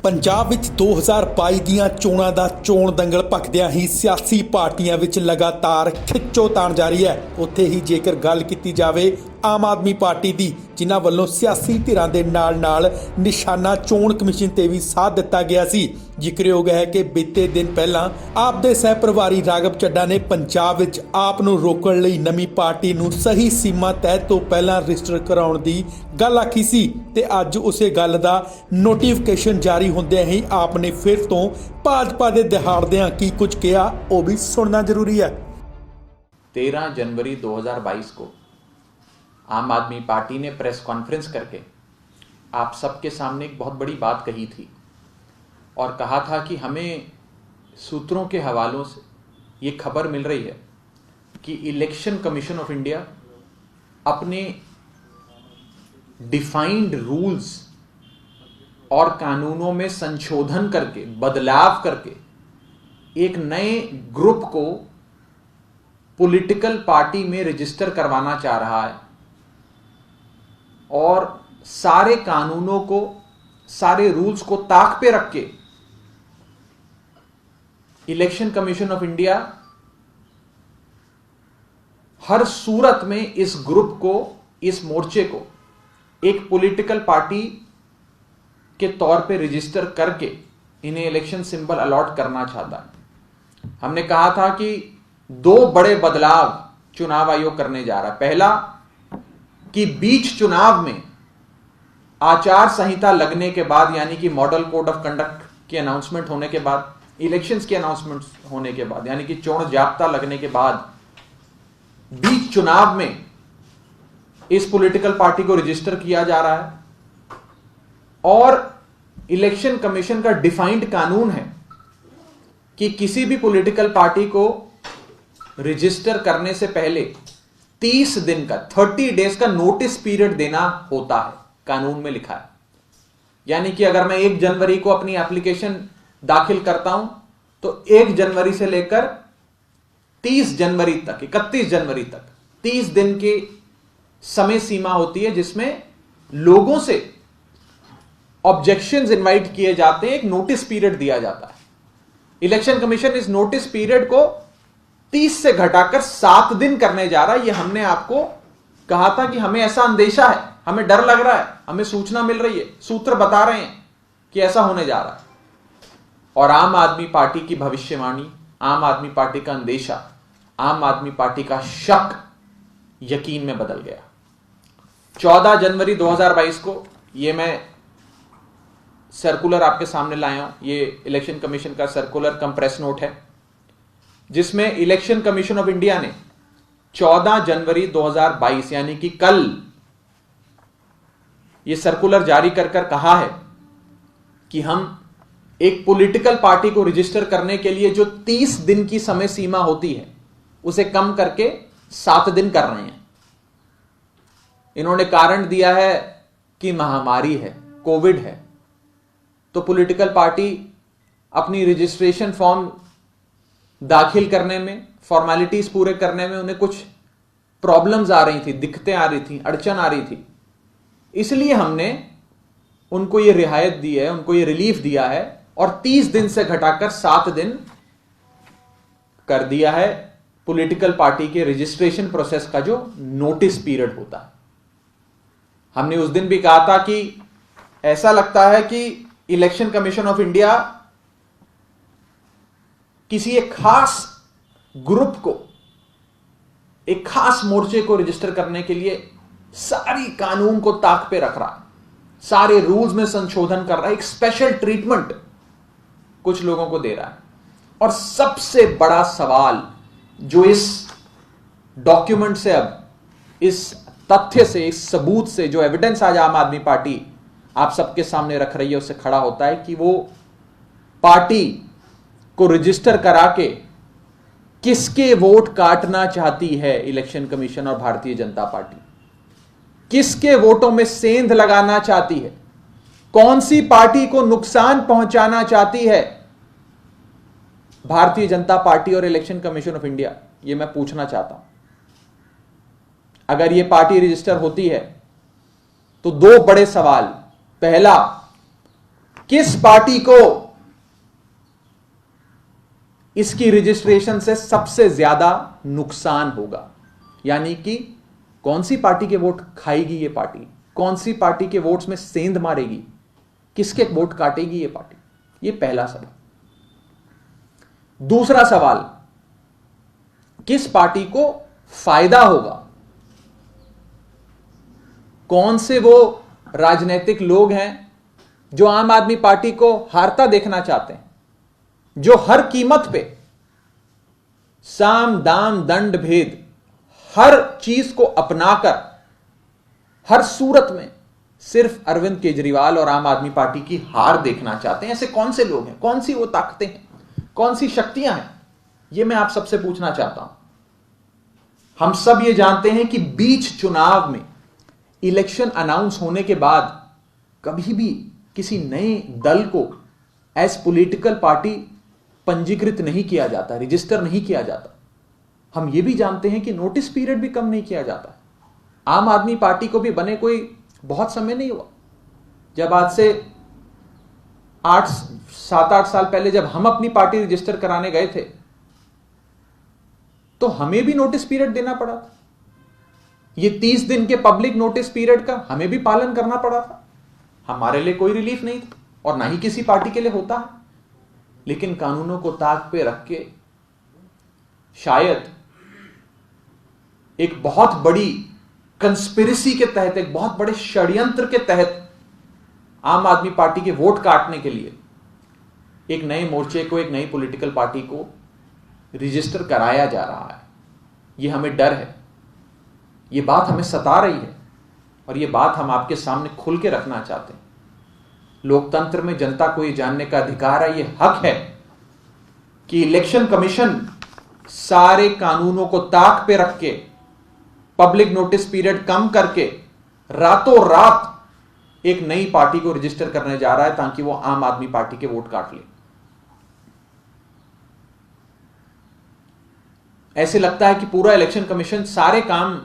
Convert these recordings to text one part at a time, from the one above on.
ਪੰਜਾਬ ਵਿੱਚ 2022 ਦੀਆਂ ਚੋਣਾਂ ਦਾ ਚੋਣ ਦੰਗਲ ਭਖਦਿਆਂ ਹੀ ਸਿਆਸੀ ਪਾਰਟੀਆਂ ਵਿੱਚ ਲਗਾਤਾਰ ਖਿੱਚੋਤਾਣ ਜਾਰੀ ਹੈ। ਉੱਥੇ ਹੀ ਜੇਕਰ ਗੱਲ ਕੀਤੀ ਜਾਵੇ ਆਮ ਆਦਮੀ ਪਾਰਟੀ ਦੀ, ਜਿਨ੍ਹਾਂ ਵੱਲੋਂ ਸਿਆਸੀ ਧਿਰਾਂ ਦੇ ਨਾਲ ਨਿਸ਼ਾਨਾ ਚੋਣ ਕਮਿਸ਼ਨ ਤੇ ਵੀ ਸਾਧ ਦਿੱਤਾ ਗਿਆ ਸੀ। ਜ਼ਿਕਰਯੋਗ ਹੈ ਕਿ ਬੀਤੇ ਦਿਨ ਪਹਿਲਾਂ ਆਪ ਦੇ ਸਹਿ ਪ੍ਰਭਾਰੀ ਰਾਘਵ ਚੱਡਾ ਨੇ ਪੰਜਾਬ ਵਿੱਚ ਆਪ ਨੂੰ ਰੋਕਣ ਲਈ ਨਵੀਂ ਪਾਰਟੀ ਨੂੰ ਸਹੀ ਸੀਮਾ ਤੈਅ ਤੋਂ ਪਹਿਲਾਂ ਰਜਿਸਟਰ ਕਰਾਉਣ ਦੀ ਗੱਲ ਆਖੀ ਸੀ ਤੇ ਅੱਜ ਉਸੇ ਗੱਲ ਦਾ ਨੋਟੀਫਿਕੇਸ਼ਨ ਜਾਰੀ ਹੁੰਦਿਆਂ ही आपने फिर तो भाजपा के दिहाड़दियां की कुछ किया, वो भी सुनना जरूरी है। 13 जनवरी 2022 को आम आदमी पार्टी ने प्रेस कॉन्फ्रेंस करके आप सबके सामने एक बहुत बड़ी बात कही थी और कहा था कि हमें सूत्रों के हवालों से ये खबर मिल रही है कि इलेक्शन कमीशन ऑफ इंडिया अपने डिफाइंड रूल्स और कानूनों में संशोधन करके, बदलाव करके एक नए ग्रुप को पॉलिटिकल पार्टी में रजिस्टर करवाना चाह रहा है और सारे कानूनों को, सारे रूल्स को ताक पे रख के इलेक्शन कमीशन ऑफ इंडिया हर सूरत में इस ग्रुप को, इस मोर्चे को एक पॉलिटिकल पार्टी के तौर पे रजिस्टर करके इन्हें इलेक्शन सिंबल अलॉट करना चाहता है। हमने कहा था कि दो बड़े बदलाव चुनाव आयोग करने जा रहा है। पहला कि बीच चुनाव में आचार संहिता लगने के बाद, यानी कि मॉडल कोड ऑफ कंडक्ट की अनाउंसमेंट होने के बाद, इलेक्शंस की अनाउंसमेंट होने के बाद, यानी कि चोण जाब्ता लगने के बाद बीच चुनाव में इस पॉलिटिकल पार्टी को रजिस्टर किया जा रहा है और इलेक्शन कमीशन का डिफाइंड कानून है कि किसी भी पॉलिटिकल पार्टी को रजिस्टर करने से पहले 30 दिन का, 30 डेज का नोटिस पीरियड देना होता है, कानून में लिखा है। यानी कि अगर मैं 1 जनवरी को अपनी एप्लीकेशन दाखिल करता हूं तो 1 जनवरी से लेकर 30 जनवरी तक, 31 जनवरी तक 30 दिन की समय सीमा होती है जिसमें लोगों से ऑब्जेक्शंस इनवाइट किए जाते हैं, एक नोटिस पीरियड दिया जाता है। इलेक्शन कमीशन इस नोटिस पीरियड को 30 से घटाकर 7 दिन करने जा रहा है। यह हमने आपको कहा था कि हमें ऐसा अंदेशा है, हमें डर लग रहा है, हमें सूचना मिल रही है, सूत्र बता रहे हैं कि ऐसा होने जा रहा है। और आम आदमी पार्टी की भविष्यवाणी, आम आदमी पार्टी का अंदेशा, आम आदमी पार्टी का शक यकीन में बदल गया। 14 जनवरी 2022 को यह मैं सर्कुलर आपके सामने लाया हूं। ये इलेक्शन कमीशन का सर्कुलर कम प्रेस नोट है जिसमें इलेक्शन कमीशन ऑफ इंडिया ने 14 जनवरी 2022 यानी कि कल ये सर्कुलर जारी कर कहा है कि हम एक पॉलिटिकल पार्टी को रजिस्टर करने के लिए जो 30 दिन की समय सीमा होती है उसे कम करके 7 दिन कर रहे हैं। इन्होंने कारण दिया है कि महामारी है, कोविड है, तो पॉलिटिकल पार्टी अपनी रजिस्ट्रेशन फॉर्म दाखिल करने में, फॉर्मेलिटीज पूरे करने में उन्हें कुछ प्रॉब्लम्स आ रही थी, दिक्कतें आ रही थी, अड़चन आ रही थी। इसलिए हमने उनको ये रियायत दी है, उनको ये रिलीफ दिया है और 30 दिन से घटाकर 7 दिन कर दिया है पॉलिटिकल पार्टी के रजिस्ट्रेशन प्रोसेस का जो नोटिस पीरियड होता है। हमने उस दिन भी कहा था कि ऐसा लगता है कि इलेक्शन कमीशन ऑफ इंडिया किसी एक खास ग्रुप को, एक खास मोर्चे को रजिस्टर करने के लिए सारी कानून को ताक पे रख रहा है, सारे रूल्स में संशोधन कर रहा है, एक स्पेशल ट्रीटमेंट कुछ लोगों को दे रहा है। और सबसे बड़ा सवाल जो इस डॉक्यूमेंट से, अब इस तथ्य से, इस सबूत से, जो एविडेंस आज आम आदमी पार्टी आप सबके सामने रख रही है, उससे खड़ा होता है कि वो पार्टी को रजिस्टर करा के किसके वोट काटना चाहती है इलेक्शन कमीशन और भारतीय जनता पार्टी, किसके वोटों में सेंध लगाना चाहती है, कौन सी पार्टी को नुकसान पहुंचाना चाहती है भारतीय जनता पार्टी और इलेक्शन कमीशन ऑफ इंडिया। यह मैं पूछना चाहता हूं। अगर यह पार्टी रजिस्टर होती है तो दो बड़े सवाल, पहला किस पार्टी को इसकी रजिस्ट्रेशन से सबसे ज्यादा नुकसान होगा, यानी कि कौन सी पार्टी के वोट खाएगी ये पार्टी, कौन सी पार्टी के वोट्स में सेंध मारेगी, किसके वोट काटेगी ये पार्टी। ये पहला सवाल। दूसरा सवाल, किस पार्टी को फायदा होगा, कौन से वो राजनीतिक लोग हैं जो आम आदमी पार्टी को हारता देखना चाहते हैं, जो हर कीमत पे साम दाम दंड भेद हर चीज को अपनाकर हर सूरत में सिर्फ अरविंद केजरीवाल और आम आदमी पार्टी की हार देखना चाहते हैं। ऐसे कौन से लोग हैं, कौन सी वो ताकतें हैं, कौन सी शक्तियां हैं, ये मैं आप सबसे पूछना चाहता हूं। हम सब ये जानते हैं कि बीच चुनाव में इलेक्शन अनाउंस होने के बाद कभी भी किसी नए दल को एज पॉलिटिकल पार्टी पंजीकृत नहीं किया जाता, रजिस्टर नहीं किया जाता। हम ये भी जानते हैं कि नोटिस पीरियड भी कम नहीं किया जाता। आम आदमी पार्टी को भी बने कोई बहुत समय नहीं हुआ। जब आज से 7-8 साल पहले जब हम अपनी पार्टी रजिस्टर कराने गए थे तो हमें भी नोटिस पीरियड देना पड़ा था। ये 30 दिन के पब्लिक नोटिस पीरियड का हमें भी पालन करना पड़ा था। हमारे लिए कोई रिलीफ नहीं था और ना ही किसी पार्टी के लिए होता है। लेकिन कानूनों को ताक पे रख के शायद एक बहुत बड़ी कंस्पिरेसी के तहत, एक बहुत बड़े षड्यंत्र के तहत आम आदमी पार्टी के वोट काटने के लिए एक नए मोर्चे को, एक नई पॉलिटिकल पार्टी को रजिस्टर कराया जा रहा है। यह हमें डर है, यह बात हमें सता रही है और यह बात हम आपके सामने खुल के रखना चाहते हैं। लोकतंत्र में जनता को यह जानने का अधिकार है, यह हक है कि इलेक्शन कमीशन सारे कानूनों को ताक पे रख के, पब्लिक नोटिस पीरियड कम करके रातों रात एक नई पार्टी को रजिस्टर करने जा रहा है ताकि वो आम आदमी पार्टी के वोट काट ले। ऐसे लगता है कि पूरा इलेक्शन कमीशन सारे काम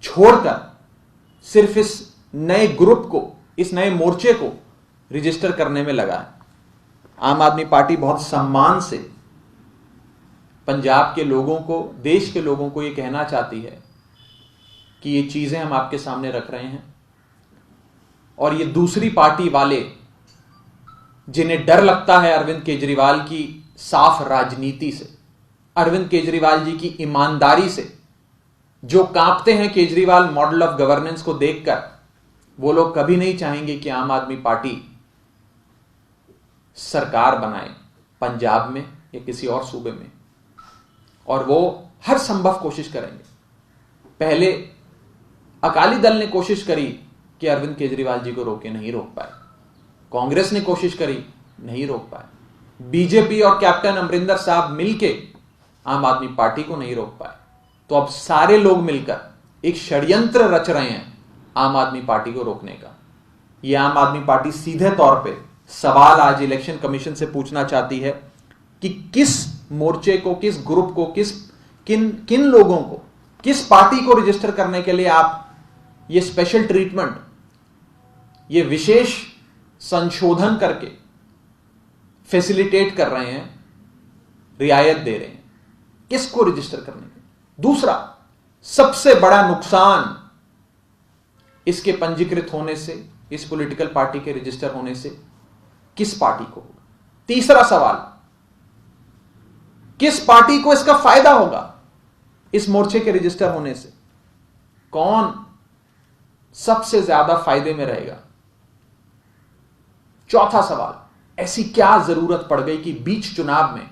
छोड़कर सिर्फ इस नए ग्रुप को, इस नए मोर्चे को रजिस्टर करने में लगा है। आम आदमी पार्टी बहुत सम्मान से पंजाब के लोगों को, देश के लोगों को यह कहना चाहती है कि ये चीजें हम आपके सामने रख रहे हैं और ये दूसरी पार्टी वाले जिन्हें डर लगता है अरविंद केजरीवाल की साफ राजनीति से, अरविंद केजरीवाल जी की ईमानदारी से, जो कांपते हैं केजरीवाल मॉडल ऑफ गवर्नेंस को देखकर, वो लोग कभी नहीं चाहेंगे कि आम आदमी पार्टी सरकार बनाए पंजाब में या किसी और सूबे में, और वो हर संभव कोशिश करेंगे। पहले अकाली दल ने कोशिश करी कि अरविंद केजरीवाल जी को रोके, नहीं रोक पाए। कांग्रेस ने कोशिश करी, नहीं रोक पाए। बीजेपी और कैप्टन अमरिंदर साहब मिलके आम आदमी पार्टी को नहीं रोक पाए। तो अब सारे लोग मिलकर एक षड्यंत्र रच रहे हैं आम आदमी पार्टी को रोकने का। यह आम आदमी पार्टी सीधे तौर पे सवाल आज इलेक्शन कमीशन से पूछना चाहती है कि किस मोर्चे को, किस ग्रुप को, किन लोगों को, किस पार्टी को रजिस्टर करने के लिए आप ये स्पेशल ट्रीटमेंट, ये विशेष संशोधन करके फैसिलिटेट कर रहे हैं, रियायत दे रहे हैं, किसको रजिस्टर करने के। दूसरा सबसे बड़ा नुकसान इसके पंजीकृत होने से, इस पॉलिटिकल पार्टी के रजिस्टर होने से किस पार्टी को होगा। तीसरा सवाल, किस पार्टी को इसका फायदा होगा इस मोर्चे के रजिस्टर होने से, कौन सबसे ज्यादा फायदे में रहेगा। चौथा सवाल, ऐसी क्या जरूरत पड़ गई कि बीच चुनाव में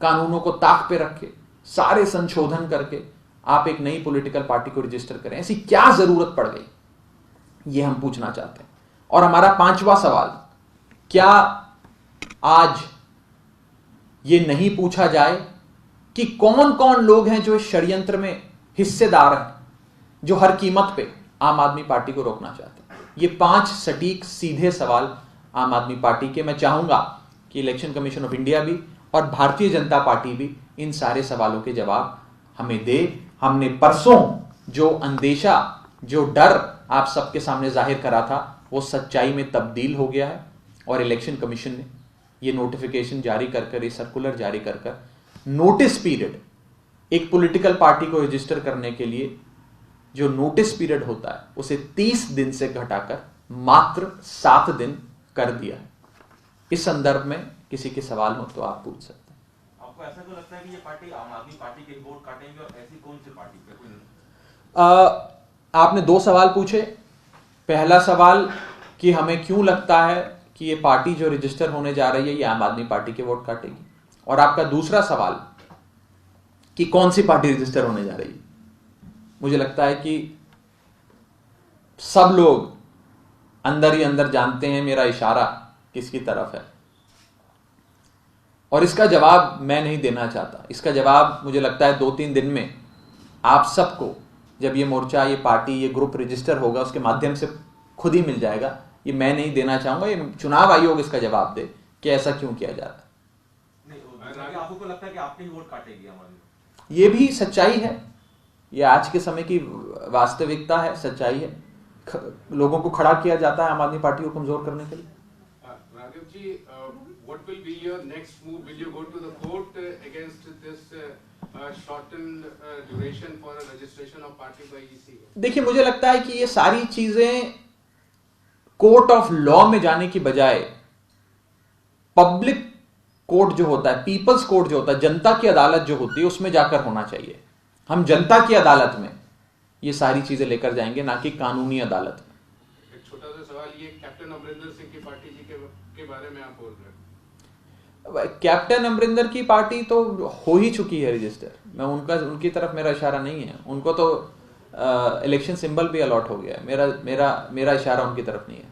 कानूनों को ताक पे रख के, सारे संशोधन करके आप एक नई पॉलिटिकल पार्टी को रजिस्टर करें, ऐसी क्या जरूरत पड़ गई, यह हम पूछना चाहते हैं। और हमारा पांचवा सवाल, क्या आज यह नहीं पूछा जाए कि कौन कौन लोग हैं जो इस षड्यंत्र में हिस्सेदार हैं, जो हर कीमत पे आम आदमी पार्टी को रोकना चाहते हैं। ये 5 सटीक सीधे सवाल आम आदमी पार्टी के, मैं चाहूंगा कि इलेक्शन कमीशन ऑफ इंडिया भी और भारतीय जनता पार्टी भी इन सारे सवालों के जवाब हमें दे। हमने परसों जो अंदेशा, जो डर आप सबके सामने जाहिर करा था, वो सच्चाई में तब्दील हो गया है और इलेक्शन कमीशन ने ये नोटिफिकेशन जारी कर ये सर्कुलर जारी कर नोटिस पीरियड, एक पॉलिटिकल पार्टी को रजिस्टर करने के लिए जो नोटिस पीरियड होता है उसे 30 दिन से घटाकर मात्र 7 दिन कर दिया है। इस संदर्भ में किसी के सवाल हो तो आप पूछ सकते हैं। आपको ऐसा क्यों लगता है कि ये पार्टी आम आदमी पार्टी के वोट काटेंगे और ऐसी कौन सी पार्टी पे? आपने 2 सवाल पूछे। पहला सवाल कि हमें क्यों लगता है कि ये पार्टी जो रजिस्टर होने जा रही है ये आम आदमी पार्टी के वोट काटेगी, और आपका दूसरा सवाल कि कौन सी पार्टी रजिस्टर होने जा रही है। मुझे लगता है कि सब लोग अंदर ही अंदर जानते हैं मेरा इशारा किसकी तरफ है, और इसका जवाब मैं नहीं देना चाहता। इसका जवाब मुझे लगता है 2-3 दिन में आप सबको, जब ये मोर्चा, ये पार्टी, ये ग्रुप रजिस्टर होगा उसके माध्यम से खुद ही मिल जाएगा। ये मैं नहीं देना चाहूंगा, ये चुनाव आयोग इसका जवाब दे कि ऐसा क्यों किया जा रहा है। नहीं, आपको लगता है कि आपके ही वोट काटेगी हमारी? ये भी सच्चाई है, ये आज के समय की वास्तविकता है, सच्चाई है। लोगों को खड़ा किया जाता है आम आदमी पार्टी को कमजोर करने के लिए। Raghav ji, what will be your next move? Will you go to the court against this shortened duration for a registration of party by EC? देखिए, मुझे लगता है कि ये सारी चीजें कोर्ट ऑफ लॉ में जाने की बजाय पब्लिक कोर्ट जो होता है, पीपल्स कोर्ट जो होता है, जनता की अदालत जो होती है, उसमें जाकर होना चाहिए। हम जनता की अदालत में ये सारी चीजें लेकर जाएंगे, ना कि कानूनी अदालत में। एक छोटा सा सवाल, ये कैप्टन अमरिंदर सिंह की पार्टी जी के बारे में आप बोल रहे हैं। कैप्टन अमरिंदर की पार्टी तो हो ही चुकी है रजिस्टर। मैं उनकी तरफ मेरा इशारा नहीं है। उनको तो इलेक्शन सिंबल भी अलॉट हो गया है। मेरा इशारा उनकी तरफ नहीं है।